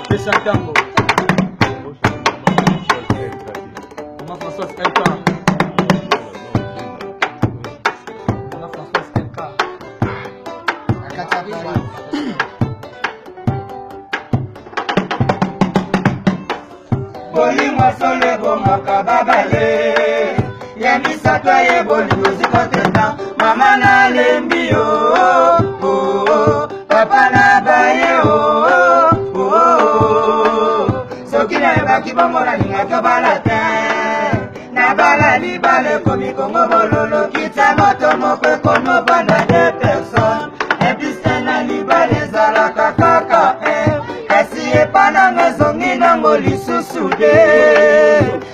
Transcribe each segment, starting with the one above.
Pesa Tango. Maman Françoise LK. Maman Françoise LK. Boli mwasole bomaka babale ya misato ye boli ozikoteta mama na lembi papa na baye soki na yebaki bongo na lingaka bala te na bala libale komi kongo bololo kita moto moko ekomo banda de personne episte na libale ezalaka kaka kasi epananga ezongi nango lisusu de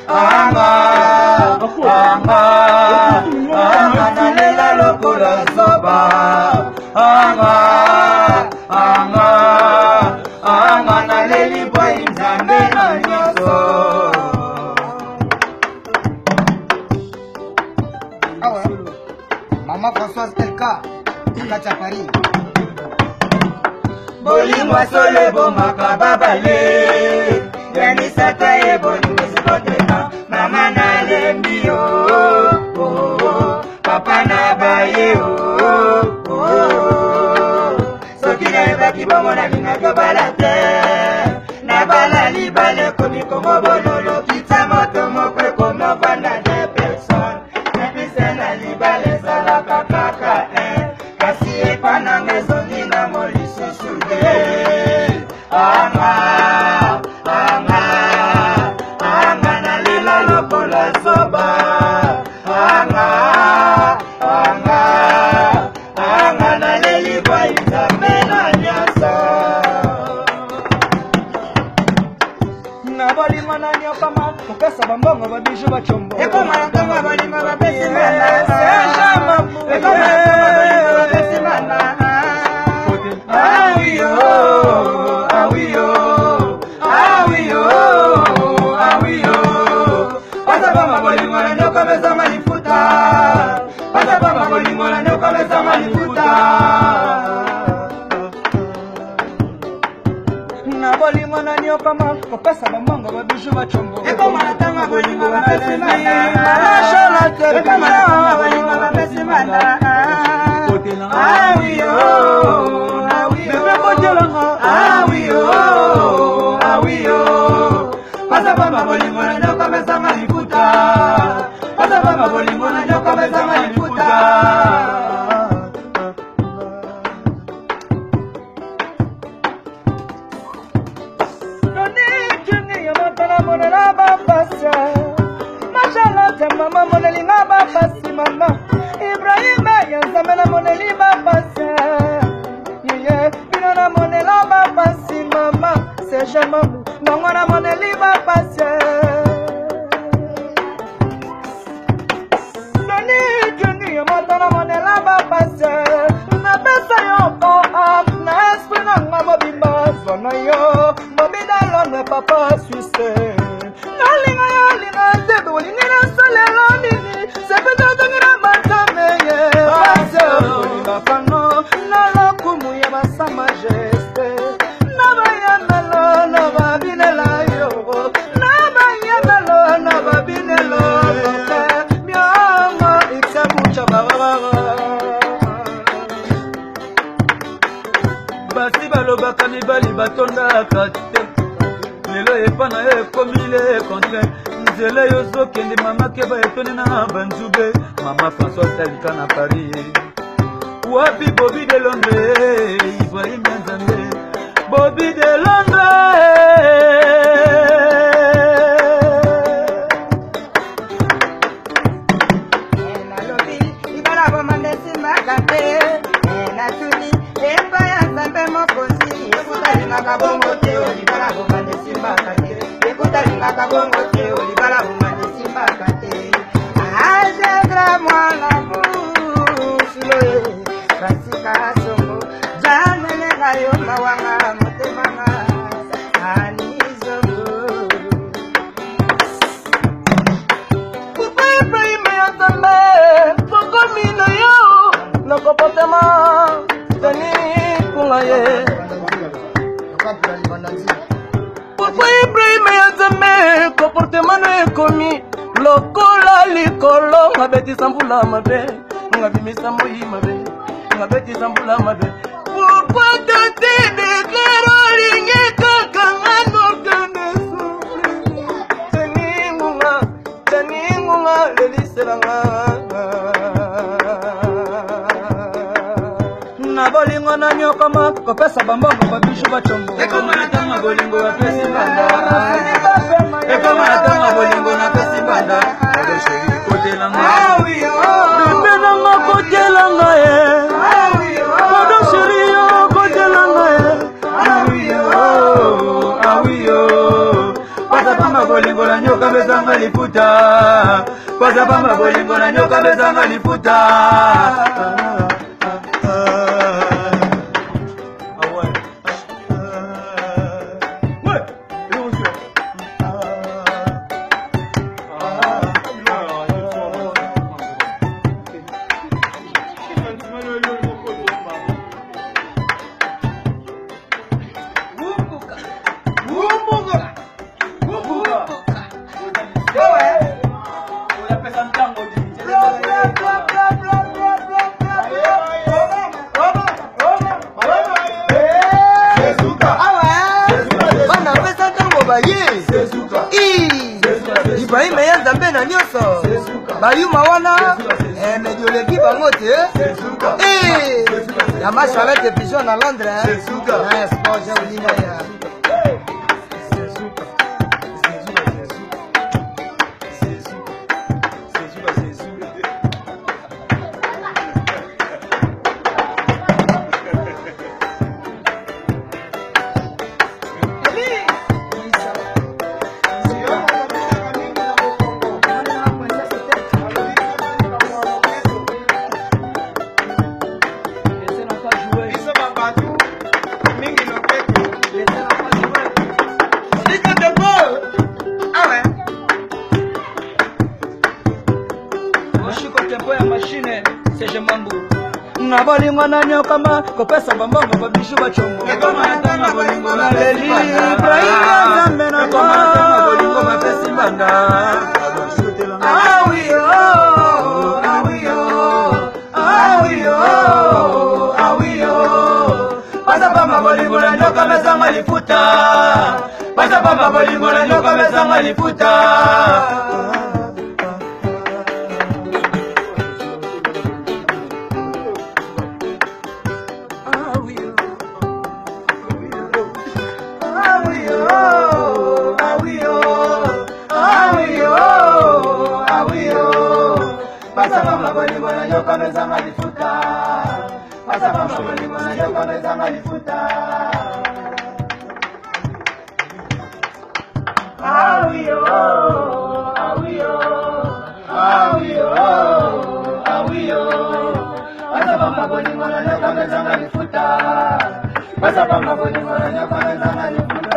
anga nalela lokola zoba anga naleli bwai nzambe na nyonso. Maman Françoise LK, kati ya Paris. Bolingo sole bomaka babale ya misata ye bolingo sikoteka mama na lembi papa na baye soki na yebaki bongo na lingaka bala te na bala libale komi kongo bololo kita moto moko ekomo banda de personne epise na libale ezalaka kaka kasi epananga ezongi na molisusu de anga nalela lokola zoba anga naleli bwai nzambe na nyonso. Na bolingo na nyokama kopesa bambongo babiju bachombo ekoma na ntongo bolingo bapesi mana ekoma na ntongo bolingo bapesi mana awiyo pasapama bolingo na nyokomesa malifuta pasapama bolingo na nyokomesa malifuta na bolingo na nyokama kopesa bambongo babiju bachombo ekoma na ntongo bolingo bapesi mana ekoma na ntongo bolingo bapesi mana awiyo pasapama bolingo na nyokomesa malifuta pasapama bolingo na nyokomesa malifuta mama moneli na bapasi mama Ibrahima ya nzambe na moneli bapasi yeye bino na monela bapasi mama Serge mamu nango na moneli bapasi noni juni ya moto na monela bapasi na pesa yoko na esprit na nga mobimba zona yo mobida lone papa suisse nalinga yo linga tebe olingi na salela nini sepeta tongira matameye base olingakano na lokumu ya basa majeste na bayandalo na babinela yo na bayandalo na babinelo myama iksebucha basi balobaka mibali batondaka te lelo epana ye ekomile contre nzela yozokende mama keba etoni na banzube mama François Talika na Paris wapi Bobby de Londres Ibrahim Nzambe Bobby de nalobi libala bomandesi makate natuni emba ya nzambe mokonzi ekutalingaka bongo te olibala bomandesi makate ekutalingaka bongo te olibala bomandesi makate ajedra mwana musuloye kasika songo jamelenga yo mawanga motemanga anizongo comportement teni kunga ye Pourquoi Ibrahim Yazame comportement ekomi lokola likolo ngabetisa mbula mabe ngabimisa moyi mabe ngabetisa mbula mabe. Pourquoi tante déclare ligne kakangano kanesu teningunga leliselanga na bolingo na nyokama kopesa bambongo babishu bachombo ekoma na tanga bolingo na pesi banda ekoma na tanga bolingo na pesi banda ado sheri kotelanga bebe nanga kotelanga ado sheri kotelanga awiyo pasa pamba bolingo na nyoka bezanga lifuta pasa pamba bolingo na nyoka bezanga lifuta. Ibrahim Yazame na nyoso bayuma wana medioleki bango te ya match avec les pigeons à Londres sport jolina ya na bolingo na nyokama kopesa bambongo babishu bachombo ekoma na tanga bolingo na leli Ibrahim Yazame na ekoma na tanga bolingo na pesi banda awiyo pasa pamba bolingo na nyoka bezanga lifuta pasa pamba bolingo na nyoka bezanga lifuta. Pasa pamba bolingo na nyoka bezanga lifuta pasa pamba bolingo na nyoka bezanga lifuta. Awiyo pasa pamba bolingo na nyoka bezanga lifuta pasa pamba bolingo na nyoka bezanga lifuta.